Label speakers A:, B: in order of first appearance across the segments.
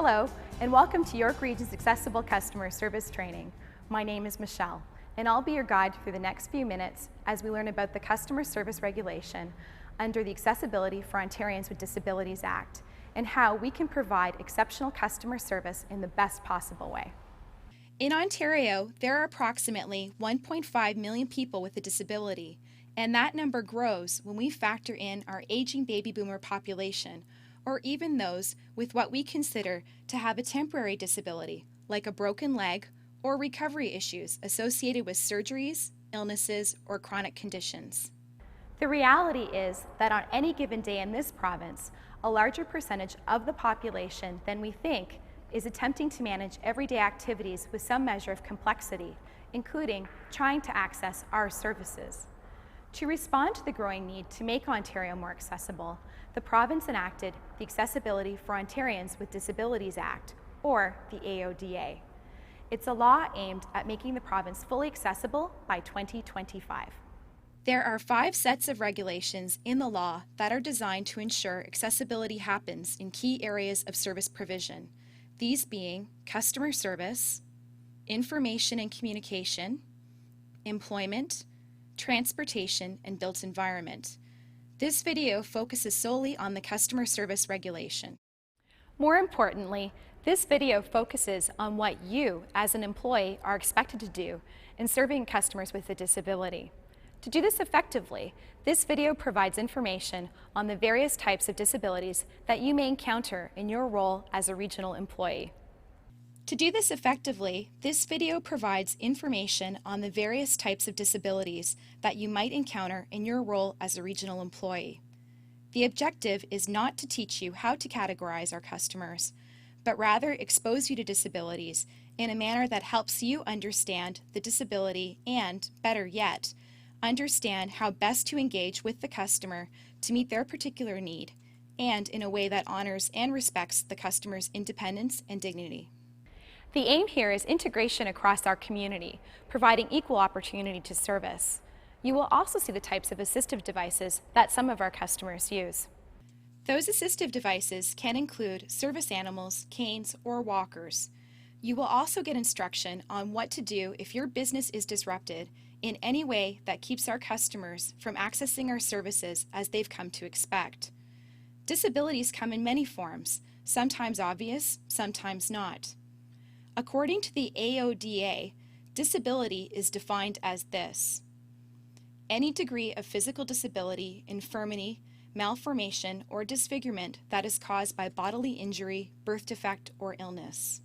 A: Hello, and welcome to York Region's Accessible Customer Service Training. My name is Michelle, and I'll be your guide through the next few minutes as we learn about the Customer Service Regulation under the Accessibility for Ontarians with Disabilities Act and how we can provide exceptional customer service in the best possible way.
B: In Ontario, there are approximately 1.5 million people with a disability, and that number grows when we factor in our aging baby boomer population, or even those with what we consider to have a temporary disability, like a broken leg or recovery issues associated with surgeries, illnesses, or chronic conditions.
A: The reality is that on any given day in this province, a larger percentage of the population than we think is attempting to manage everyday activities with some measure of complexity, including trying to access our services. To respond to the growing need to make Ontario more accessible, the province enacted the Accessibility for Ontarians with Disabilities Act, or the AODA. It's a law aimed at making the province fully accessible by 2025.
B: There are 5 sets of regulations in the law that are designed to ensure accessibility happens in key areas of service provision, these being customer service, information and communication, employment, transportation, and built environment. This video focuses solely on the customer service regulation.
A: More importantly, this video focuses on what you, as an employee, are expected to do in serving customers with a disability. To do this effectively, this video provides information on the various types of disabilities that you may encounter in your role as a regional employee.
B: To do this effectively, this video provides information on the various types of disabilities that you might encounter in your role as a regional employee. The objective is not to teach you how to categorize our customers, but rather expose you to disabilities in a manner that helps you understand the disability and, better yet, understand how best to engage with the customer to meet their particular need, and in a way that honors and respects the customer's independence and dignity.
A: The aim here is integration across our community, providing equal opportunity to service. You will also see the types of assistive devices that some of our customers use.
B: Those assistive devices can include service animals, canes, or walkers. You will also get instruction on what to do if your business is disrupted in any way that keeps our customers from accessing our services as they've come to expect. Disabilities come in many forms, sometimes obvious, sometimes not. According to the AODA, disability is defined as this: any degree of physical disability, infirmity, malformation, or disfigurement that is caused by bodily injury, birth defect, or illness.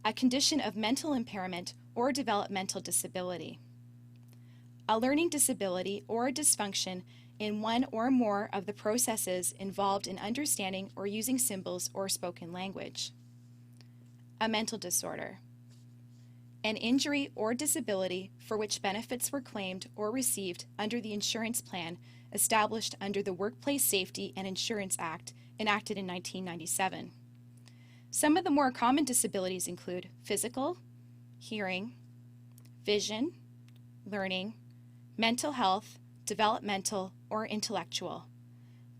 B: A condition of mental impairment or developmental disability. A learning disability or a dysfunction in one or more of the processes involved in understanding or using symbols or spoken language. A mental disorder. An injury or disability for which benefits were claimed or received under the insurance plan established under the Workplace Safety and Insurance Act enacted in 1997. Some of the more common disabilities include physical, hearing, vision, learning, mental health, developmental, or intellectual.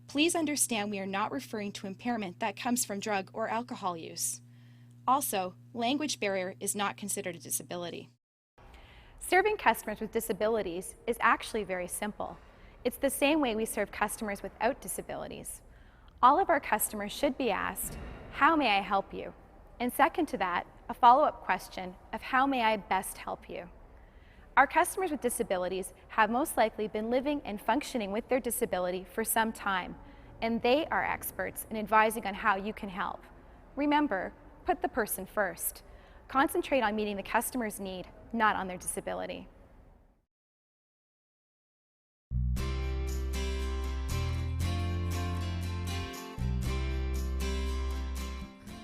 B: Please understand we are not referring to impairment that comes from drug or alcohol use. Also, language barrier is not considered a disability.
A: Serving customers with disabilities is actually very simple. It's the same way we serve customers without disabilities. All of our customers should be asked, "How may I help you?" And second to that, a follow-up question of "How may I best help you?" Our customers with disabilities have most likely been living and functioning with their disability for some time, and they are experts in advising on how you can help. Remember, put the person first. Concentrate on meeting the customer's need, not on their disability.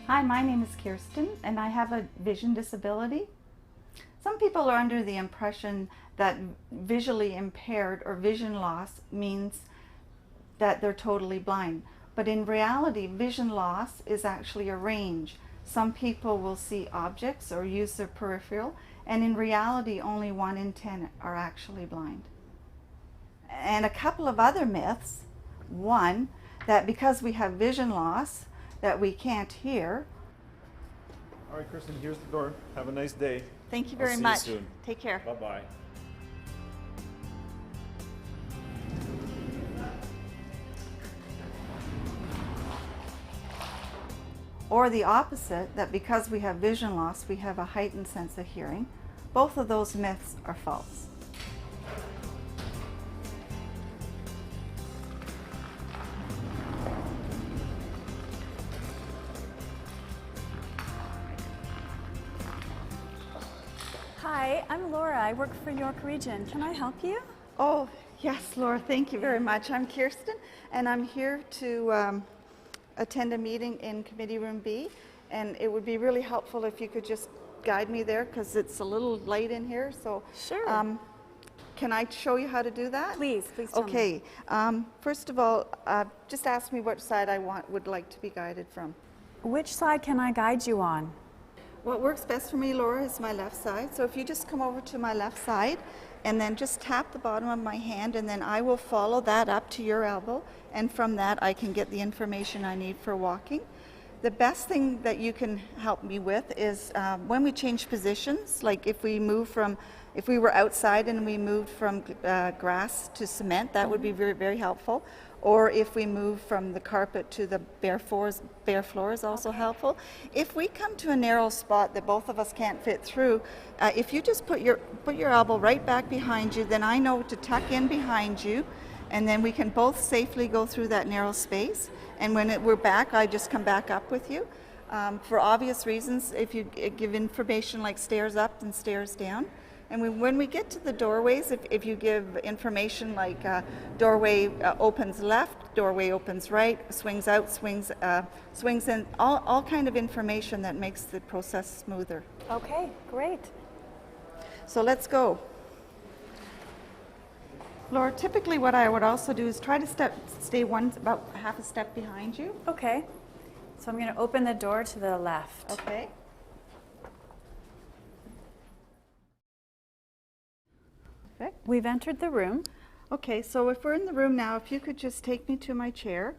C: Hi, my name is Kirsten and I have a vision disability. Some people are under the impression that visually impaired or vision loss means that they're totally blind. But in reality, vision loss is actually a range. Some people will see objects or use their peripheral, and in reality, only 1 in 10 are actually blind. And a couple of other myths. One, that because we have vision loss, that we can't hear.
D: All right, Kristen, here's the door. Have a nice day.
C: Thank you
D: I'll
C: very
D: see
C: much.
D: you soon.
C: Take care.
D: Bye-bye.
C: Or the opposite, that because we have vision loss, we have a heightened sense of hearing. Both of those myths are false.
E: Hi, I'm Laura. I work for York Region. Can I help you?
C: Oh, yes, Laura, thank you very much. I'm Kirsten, and I'm here to attend a meeting in Committee Room B, and it would be really helpful if you could just guide me there, because it's a little light in here. So,
E: Sure.
C: can I show you how to do that?
E: Please tell me.
C: Okay. First of all, just ask me which side I would like to be guided from.
E: Which side can I guide you on?
C: What works best for me, Laura, is my left side. So if you just come over to my left side and then just tap the bottom of my hand, and then I will follow that up to your elbow, and from that I can get the information I need for walking. The best thing that you can help me with is when we change positions, like if we were outside and we moved from grass to cement, that would be very, very helpful. Or if we move from the carpet to the bare floor is also helpful. If we come to a narrow spot that both of us can't fit through, if you just put your elbow right back behind you, then I know to tuck in behind you, and then we can both safely go through that narrow space. And when we're back, I just come back up with you. For obvious reasons, if you give information like stairs up and stairs down. And when we get to the doorways, if you give information like doorway opens left, doorway opens right, swings out, swings in, all kind of information that makes the process smoother.
E: Okay, great.
C: So let's go. Laura, typically what I would also do is try to stay about half a step behind you.
E: Okay. So I'm going to open the door to the left.
C: Okay. Perfect.
E: We've entered the room.
C: Okay, so if we're in the room now, if you could just take me to my chair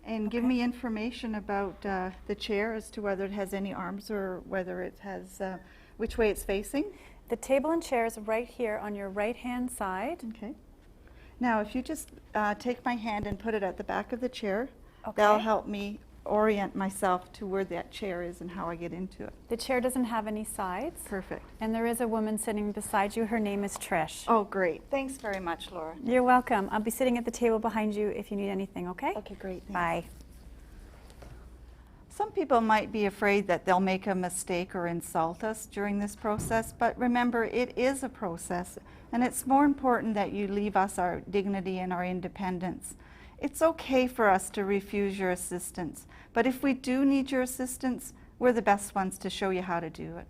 C: and give me information about the chair as to whether it has any arms or whether it has, which way it's facing.
E: The table and chair is right here on your right-hand side.
C: Okay. Now, if you just take my hand and put it at the back of the chair,
E: Okay.
C: that'll help me orient myself to where that chair is and how I get into it.
E: The chair doesn't have any sides.
C: Perfect.
E: And there is a woman sitting beside you. Her name is Trish.
C: Oh, great. Thanks very much, Laura.
E: You're welcome. I'll be sitting at the table behind you if you need anything, okay?
C: Okay, great. Thanks.
E: Bye.
C: Some people might be afraid that they'll make a mistake or insult us during this process, but remember, it is a process, and it's more important that you leave us our dignity and our independence. It's okay for us to refuse your assistance, but if we do need your assistance, we're the best ones to show you how to do it.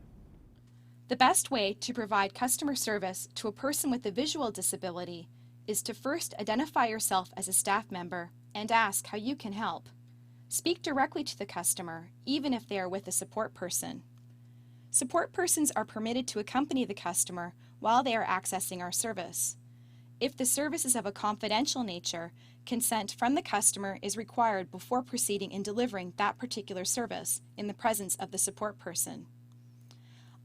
B: The best way to provide customer service to a person with a visual disability is to first identify yourself as a staff member and ask how you can help. Speak directly to the customer, even if they are with a support person. Support persons are permitted to accompany the customer while they are accessing our service. If the service is of a confidential nature, consent from the customer is required before proceeding in delivering that particular service in the presence of the support person.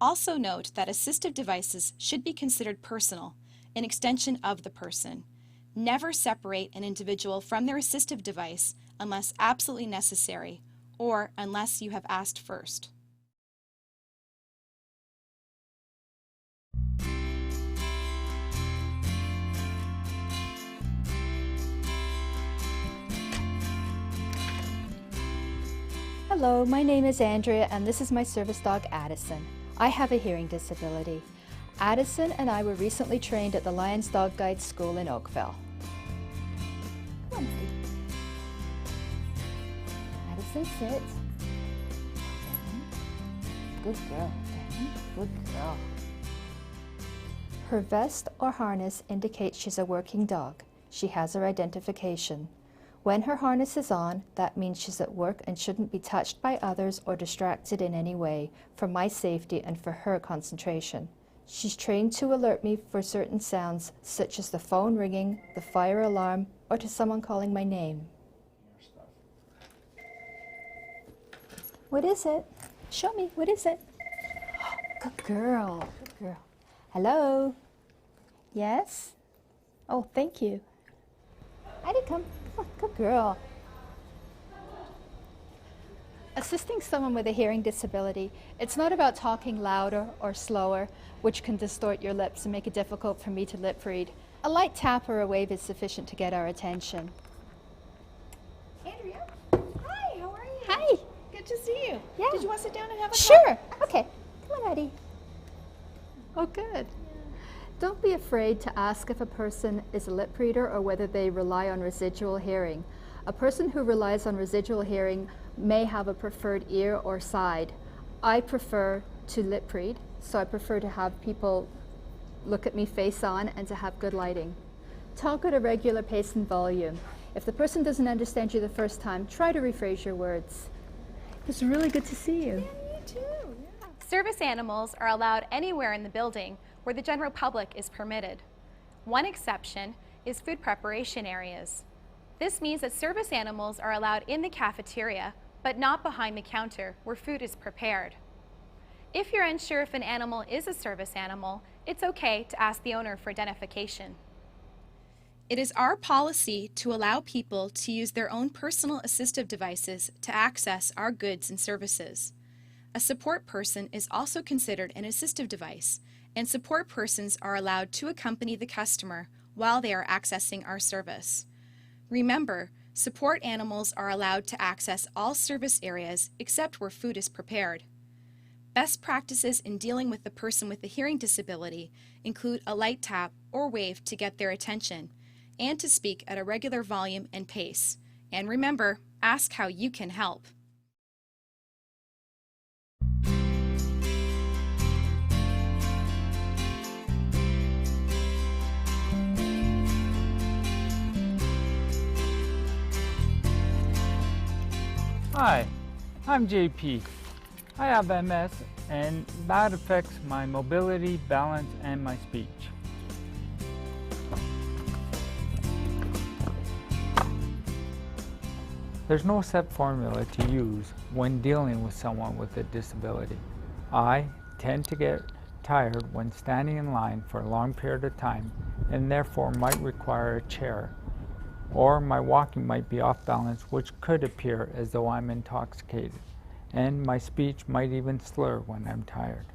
B: Also note that assistive devices should be considered personal, an extension of the person. Never separate an individual from their assistive device unless absolutely necessary or unless you have asked first.
F: Hello, my name is Andrea and this is my service dog Addison. I have a hearing disability. Addison and I were recently trained at the Lions Dog Guide School in Oakville. Come on, buddy. Addison, sit. Down. Good girl. Down. Good girl. Her vest or harness indicates she's a working dog. She has her identification. When her harness is on, that means she's at work and shouldn't be touched by others or distracted in any way, for my safety and for her concentration. She's trained to alert me for certain sounds, such as the phone ringing, the fire alarm, or to someone calling my name. What is it? Show me. What is it? Good girl. Good girl. Hello? Yes? Oh, thank you. Heidi, come. Come on. Good girl. Assisting someone with a hearing disability, it's not about talking louder or slower, which can distort your lips and make it difficult for me to lip read. A light tap or a wave is sufficient to get our attention.
G: Andrea, hi, how are you?
F: Hi.
G: Good to see you.
F: Yeah.
G: Did you want to sit down and have a
F: Sure. Okay. Come on, Heidi. Oh, good. Don't be afraid to ask if a person is a lip reader or whether they rely on residual hearing. A person who relies on residual hearing may have a preferred ear or side. I prefer to lip read, so I prefer to have people look at me face on and to have good lighting. Talk at a regular pace and volume. If the person doesn't understand you the first time, try to rephrase your words. It's really good to see you.
G: Yeah, you too. Yeah.
A: Service animals are allowed anywhere in the building where the general public is permitted. One exception is food preparation areas. This means that service animals are allowed in the cafeteria, but not behind the counter where food is prepared. If you're unsure if an animal is a service animal, it's okay to ask the owner for identification.
B: It is our policy to allow people to use their own personal assistive devices to access our goods and services. A support person is also considered an assistive device, and support persons are allowed to accompany the customer while they are accessing our service. Remember, support animals are allowed to access all service areas except where food is prepared. Best practices in dealing with the person with a hearing disability include a light tap or wave to get their attention, and to speak at a regular volume and pace. And remember, ask how you can help.
H: Hi, I'm JP. I have MS and that affects my mobility, balance, and my speech. There's no set formula to use when dealing with someone with a disability. I tend to get tired when standing in line for a long period of time and therefore might require a chair. Or my walking might be off balance, which could appear as though I'm intoxicated. And my speech might even slur when I'm tired.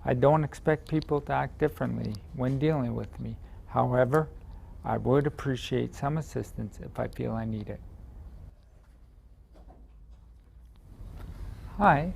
H: I don't expect people to act differently when dealing with me. However, I would appreciate some assistance if I feel I need it. Hi,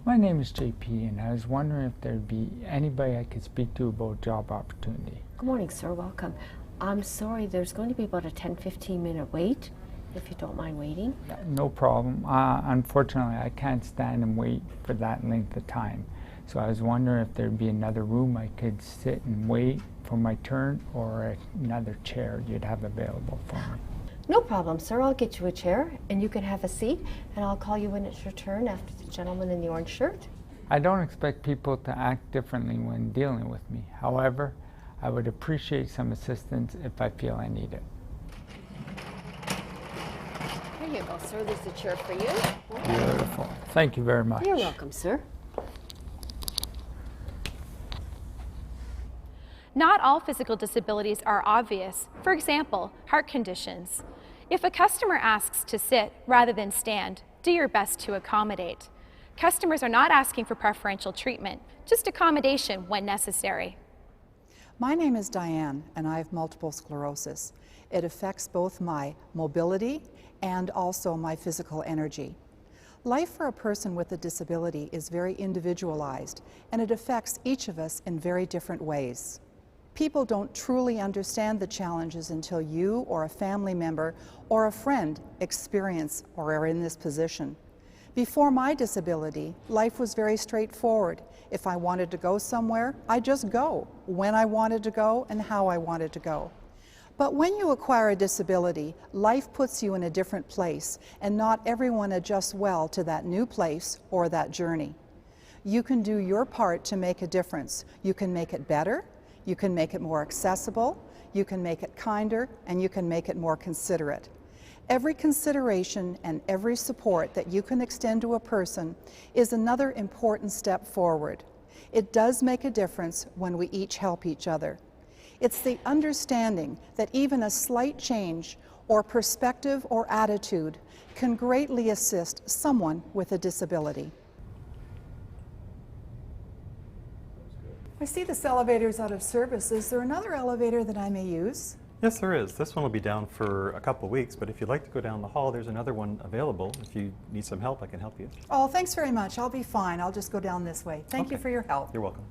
H: my name is JP and I was wondering if there'd be anybody I could speak to about job opportunity.
I: Good morning, sir. Welcome. I'm sorry, there's going to be about a 10-15 minute wait, if you don't mind waiting.
H: No problem. Unfortunately, I can't stand and wait for that length of time. So I was wondering if there'd be another room I could sit and wait for my turn, or another chair you'd have available for me.
I: No problem, sir. I'll get you a chair and you can have a seat, and I'll call you when it's your turn after the gentleman in the orange shirt.
H: I don't expect people to act differently when dealing with me. However, I would appreciate some assistance if I feel I need it.
I: Here you go, sir. There's a chair for you.
H: Beautiful. Thank you very much.
I: You're welcome, sir.
A: Not all physical disabilities are obvious. For example, heart conditions. If a customer asks to sit rather than stand, do your best to accommodate. Customers are not asking for preferential treatment, just accommodation when necessary.
J: My name is Diane, and I have multiple sclerosis. It affects both my mobility and also my physical energy. Life for a person with a disability is very individualized, and it affects each of us in very different ways. People don't truly understand the challenges until you or a family member or a friend experience or are in this position. Before my disability, life was very straightforward. If I wanted to go somewhere, I'd just go, when I wanted to go and how I wanted to go. But when you acquire a disability, life puts you in a different place, and not everyone adjusts well to that new place or that journey. You can do your part to make a difference. You can make it better, You can make it more accessible, you can make it kinder, and you can make it more considerate. Every consideration and every support that you can extend to a person is another important step forward. It does make a difference when we each help each other. It's the understanding that even a slight change or perspective or attitude can greatly assist someone with a disability. I see this elevator's out of service. Is there another elevator that I may use?
K: Yes, there is. This one will be down for a couple of weeks, but if you'd like to go down the hall, there's another one available. If you need some help, I can help you.
J: Oh, thanks very much. I'll be fine. I'll just go down this way. Thank you for your help.
K: You're welcome.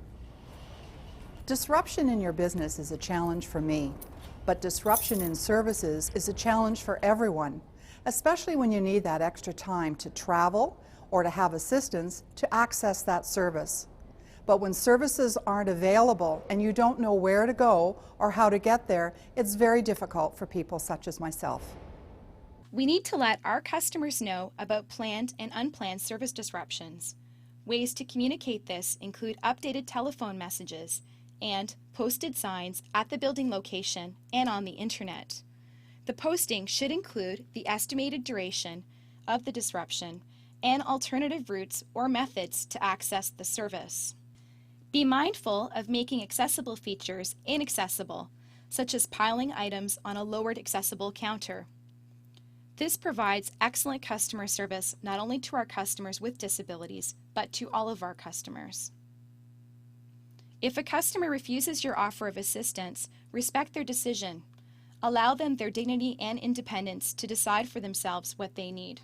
J: Disruption in your business is a challenge for me, but disruption in services is a challenge for everyone, especially when you need that extra time to travel or to have assistance to access that service. But when services aren't available and you don't know where to go or how to get there, it's very difficult for people such as myself.
B: We need to let our customers know about planned and unplanned service disruptions. Ways to communicate this include updated telephone messages and posted signs at the building location and on the internet. The posting should include the estimated duration of the disruption and alternative routes or methods to access the service. Be mindful of making accessible features inaccessible, such as piling items on a lowered accessible counter. This provides excellent customer service not only to our customers with disabilities, but to all of our customers. If a customer refuses your offer of assistance, respect their decision. Allow them their dignity and independence to decide for themselves what they need.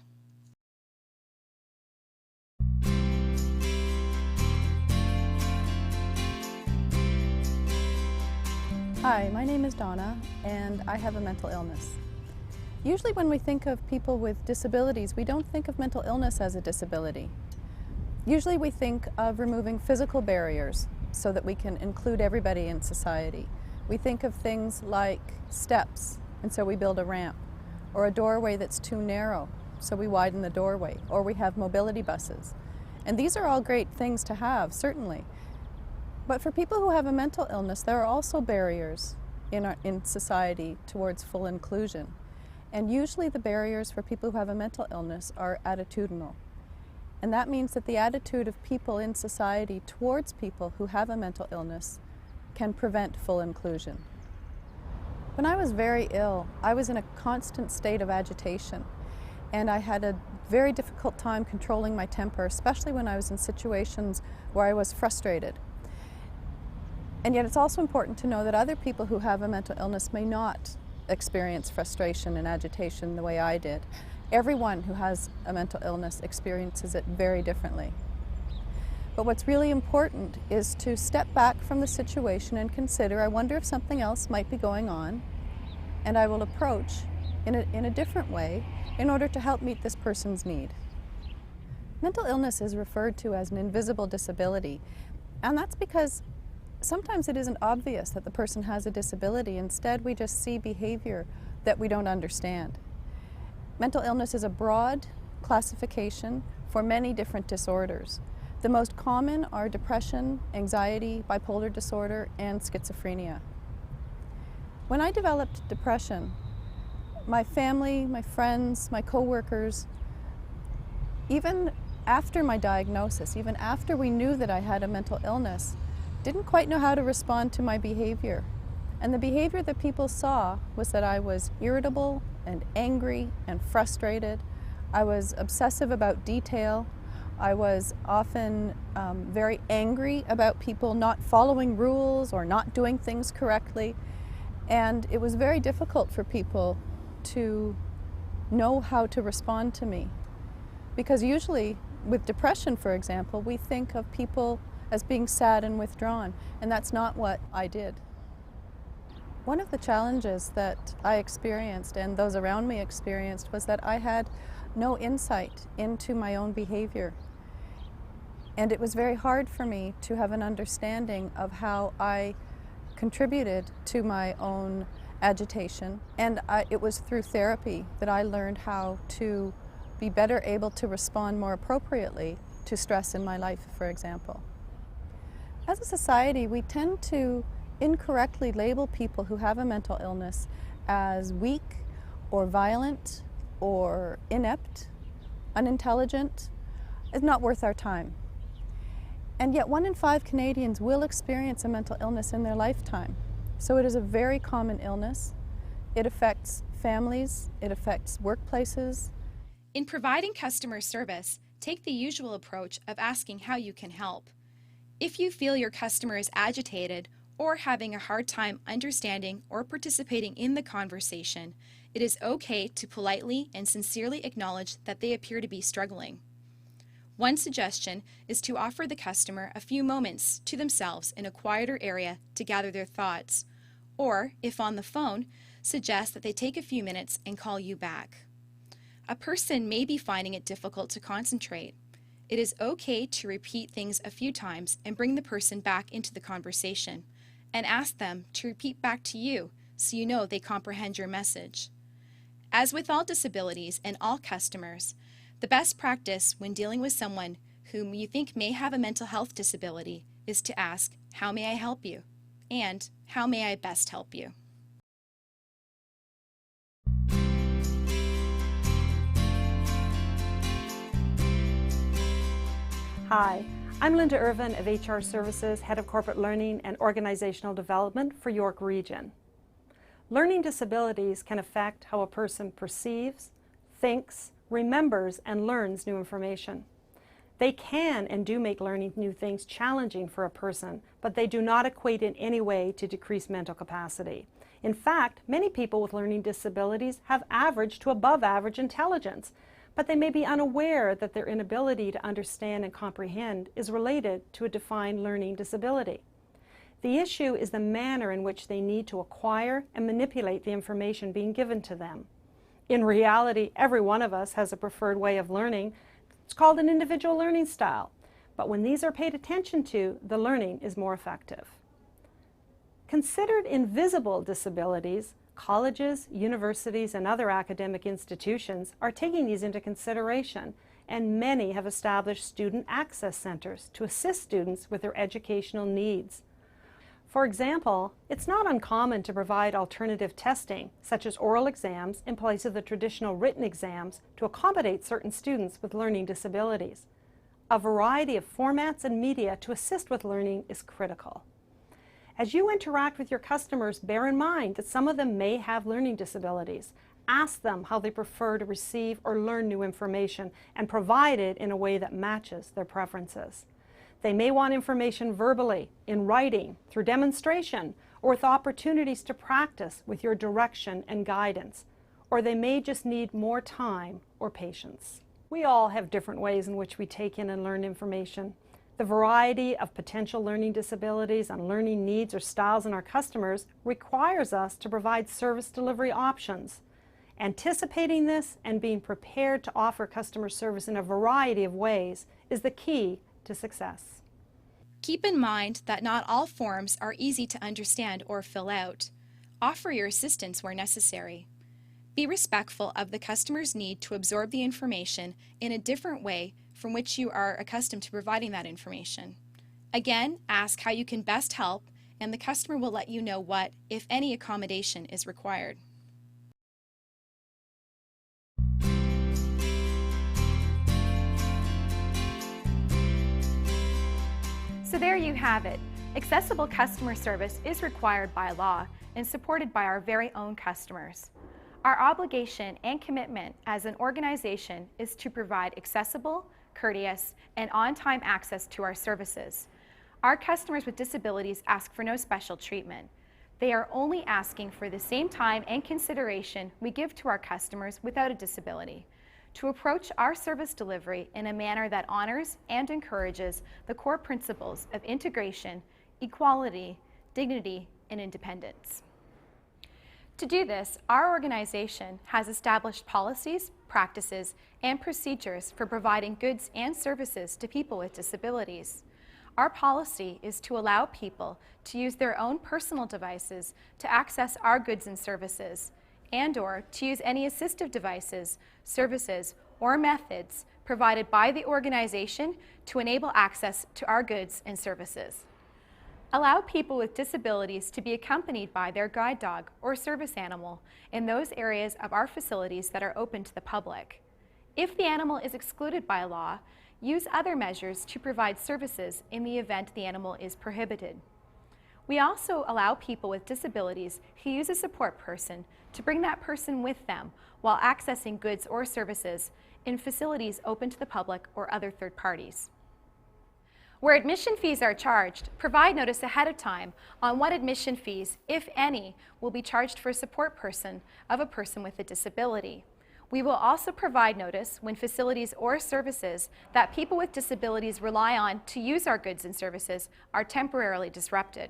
E: Hi, my name is Donna, and I have a mental illness. Usually when we think of people with disabilities, we don't think of mental illness as a disability. Usually we think of removing physical barriers so that we can include everybody in society. We think of things like steps, and so we build a ramp, or a doorway that's too narrow, so we widen the doorway, or we have mobility buses. And these are all great things to have, certainly. But for people who have a mental illness, there are also barriers in society towards full inclusion. And usually the barriers for people who have a mental illness are attitudinal. And that means that the attitude of people in society towards people who have a mental illness can prevent full inclusion. When I was very ill, I was in a constant state of agitation. And I had a very difficult time controlling my temper, especially when I was in situations where I was frustrated. And yet it's also important to know that other people who have a mental illness may not experience frustration and agitation the way I did. Everyone who has a mental illness experiences it very differently. But what's really important is to step back from the situation and consider, I wonder if something else might be going on, and I will approach in a different way in order to help meet this person's need. Mental illness is referred to as an invisible disability, and that's because sometimes it isn't obvious that the person has a disability. Instead, we just see behavior that we don't understand. Mental illness is a broad classification for many different disorders. The most common are depression, anxiety, bipolar disorder, and schizophrenia. When I developed depression, my family, my friends, my coworkers, even after my diagnosis, even after we knew that I had a mental illness, didn't quite know how to respond to my behavior. And the behavior that people saw was that I was irritable and angry and frustrated. I was obsessive about detail. I was often very angry about people not following rules or not doing things correctly. And it was very difficult for people to know how to respond to me. Because usually with depression, for example, we think of people as being sad and withdrawn, and that's not what I did. One of the challenges that I experienced and those around me experienced was that I had no insight into my own behavior. And it was very hard for me to have an understanding of how I contributed to my own agitation. And it was through therapy that I learned how to be better able to respond more appropriately to stress in my life, for example. As a society, we tend to incorrectly label people who have a mental illness as weak or violent or inept, unintelligent, is not worth our time. And yet 1 in 5 Canadians will experience a mental illness in their lifetime. So it is a very common illness. It affects families, it affects workplaces.
B: In providing customer service, take the usual approach of asking how you can help. If you feel your customer is agitated or having a hard time understanding or participating in the conversation, it is okay to politely and sincerely acknowledge that they appear to be struggling. One suggestion is to offer the customer a few moments to themselves in a quieter area to gather their thoughts, or, if on the phone, suggest that they take a few minutes and call you back. A person may be finding it difficult to concentrate. It is okay to repeat things a few times and bring the person back into the conversation, and ask them to repeat back to you so you know they comprehend your message. As with all disabilities and all customers, the best practice when dealing with someone whom you think may have a mental health disability is to ask, "How may I help you?" and "How may I best help you?"
L: Hi, I'm Linda Irvin of HR Services, Head of Corporate Learning and Organizational Development for York Region. Learning disabilities can affect how a person perceives, thinks, remembers, and learns new information. They can and do make learning new things challenging for a person, but they do not equate in any way to decreased mental capacity. In fact, many people with learning disabilities have average to above average intelligence, but they may be unaware that their inability to understand and comprehend is related to a defined learning disability. The issue is the manner in which they need to acquire and manipulate the information being given to them. In reality, every one of us has a preferred way of learning. It's called an individual learning style. But when these are paid attention to, the learning is more effective. Considered invisible disabilities, colleges, universities, and other academic institutions are taking these into consideration, and many have established student access centers to assist students with their educational needs. For example, it's not uncommon to provide alternative testing, such as oral exams, in place of the traditional written exams to accommodate certain students with learning disabilities. A variety of formats and media to assist with learning is critical. As you interact with your customers, bear in mind that some of them may have learning disabilities. Ask them how they prefer to receive or learn new information and provide it in a way that matches their preferences. They may want information verbally, in writing, through demonstration, or with opportunities to practice with your direction and guidance. Or they may just need more time or patience. We all have different ways in which we take in and learn information. The variety of potential learning disabilities and learning needs or styles in our customers requires us to provide service delivery options. Anticipating this and being prepared to offer customer service in a variety of ways is the key to success.
B: Keep in mind that not all forms are easy to understand or fill out. Offer your assistance where necessary. Be respectful of the customer's need to absorb the information in a different way from which you are accustomed to providing that information. Again, ask how you can best help, and the customer will let you know what, if any, accommodation is required.
A: So there you have it. Accessible customer service is required by law and supported by our very own customers. Our obligation and commitment as an organization is to provide accessible, courteous, and on-time access to our services. Our customers with disabilities ask for no special treatment. They are only asking for the same time and consideration we give to our customers without a disability, to approach our service delivery in a manner that honors and encourages the core principles of integration, equality, dignity, and independence. To do this, our organization has established policies, practices, and procedures for providing goods and services to people with disabilities. Our policy is to allow people to use their own personal devices to access our goods and services, and/or to use any assistive devices, services, or methods provided by the organization to enable access to our goods and services. Allow people with disabilities to be accompanied by their guide dog or service animal in those areas of our facilities that are open to the public. If the animal is excluded by law, use other measures to provide services in the event the animal is prohibited. We also allow people with disabilities who use a support person to bring that person with them while accessing goods or services in facilities open to the public or other third parties. Where admission fees are charged, provide notice ahead of time on what admission fees, if any, will be charged for a support person of a person with a disability. We will also provide notice when facilities or services that people with disabilities rely on to use our goods and services are temporarily disrupted.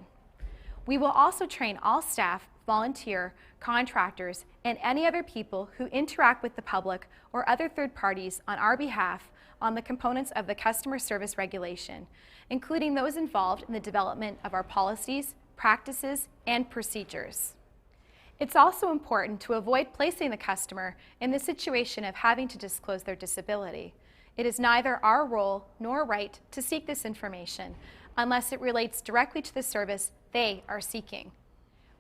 A: We will also train all staff, volunteer, contractors, and any other people who interact with the public or other third parties on our behalf on the components of the customer service regulation, including those involved in the development of our policies, practices, and procedures. It's also important to avoid placing the customer in the situation of having to disclose their disability. It is neither our role nor right to seek this information unless it relates directly to the service they are seeking.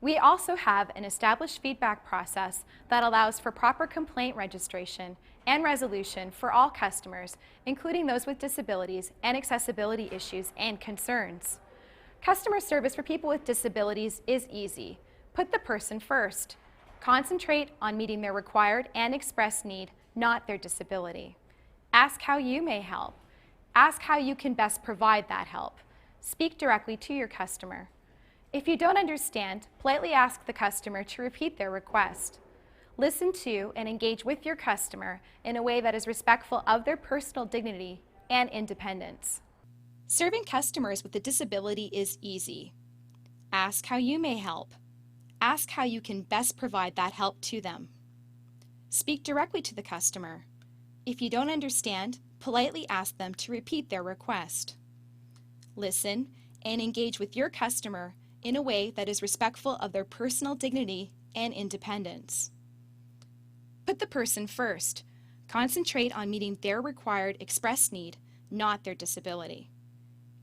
A: We also have an established feedback process that allows for proper complaint registration and resolution for all customers, including those with disabilities and accessibility issues and concerns. Customer service for people with disabilities is easy. Put the person first. Concentrate on meeting their required and expressed need, not their disability. Ask how you may help. Ask how you can best provide that help. Speak directly to your customer. If you don't understand, politely ask the customer to repeat their request. Listen to and engage with your customer in a way that is respectful of their personal dignity and independence.
B: Serving customers with a disability is easy. Ask how you may help. Ask how you can best provide that help to them. Speak directly to the customer. If you don't understand, politely ask them to repeat their request. Listen and engage with your customer in a way that is respectful of their personal dignity and independence. Put the person first. Concentrate on meeting their required express need, not their disability.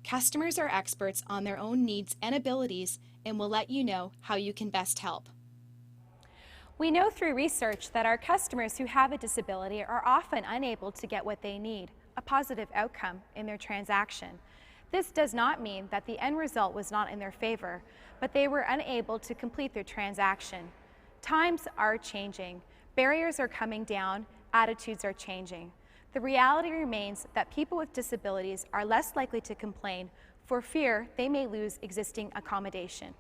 B: Customers are experts on their own needs and abilities and will let you know how you can best help.
A: We know through research that our customers who have a disability are often unable to get what they need, a positive outcome in their transaction. This does not mean that the end result was not in their favor, but they were unable to complete their transaction. Times are changing, barriers are coming down, attitudes are changing. The reality remains that people with disabilities are less likely to complain for fear they may lose existing accommodation.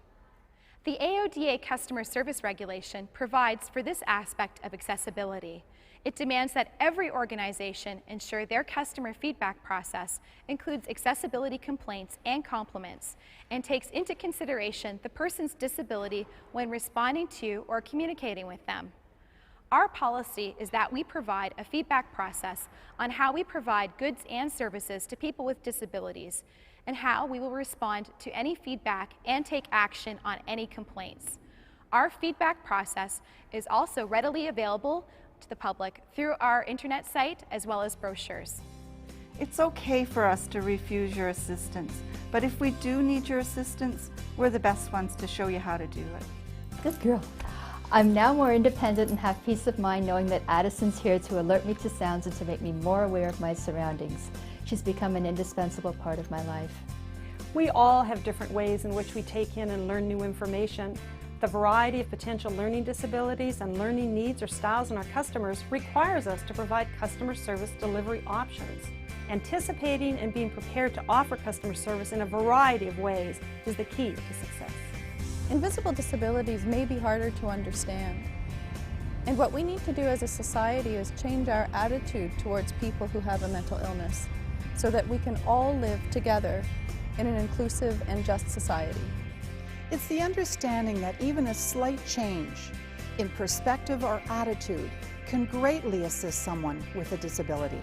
A: The AODA Customer Service Regulation provides for this aspect of accessibility. It demands that every organization ensure their customer feedback process includes accessibility complaints and compliments and takes into consideration the person's disability when responding to or communicating with them. Our policy is that we provide a feedback process on how we provide goods and services to people with disabilities and how we will respond to any feedback and take action on any complaints. Our feedback process is also readily available to the public through our internet site as well as brochures.
C: It's okay for us to refuse your assistance, but if we do need your assistance, we're the best ones to show you how to do it.
F: Good girl. I'm now more independent and have peace of mind knowing that Addison's here to alert me to sounds and to make me more aware of my surroundings. She's become an indispensable part of my life.
L: We all have different ways in which we take in and learn new information. The variety of potential learning disabilities and learning needs or styles in our customers requires us to provide customer service delivery options. Anticipating and being prepared to offer customer service in a variety of ways is the key to success.
E: Invisible disabilities may be harder to understand. And what we need to do as a society is change our attitude towards people who have a mental illness so that we can all live together in an inclusive and just society.
J: It's the understanding that even a slight change in perspective or attitude can greatly assist someone with a disability.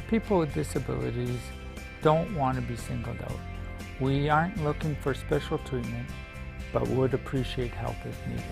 H: People with disabilities don't want to be singled out. We aren't looking for special treatment, but would appreciate help if needed.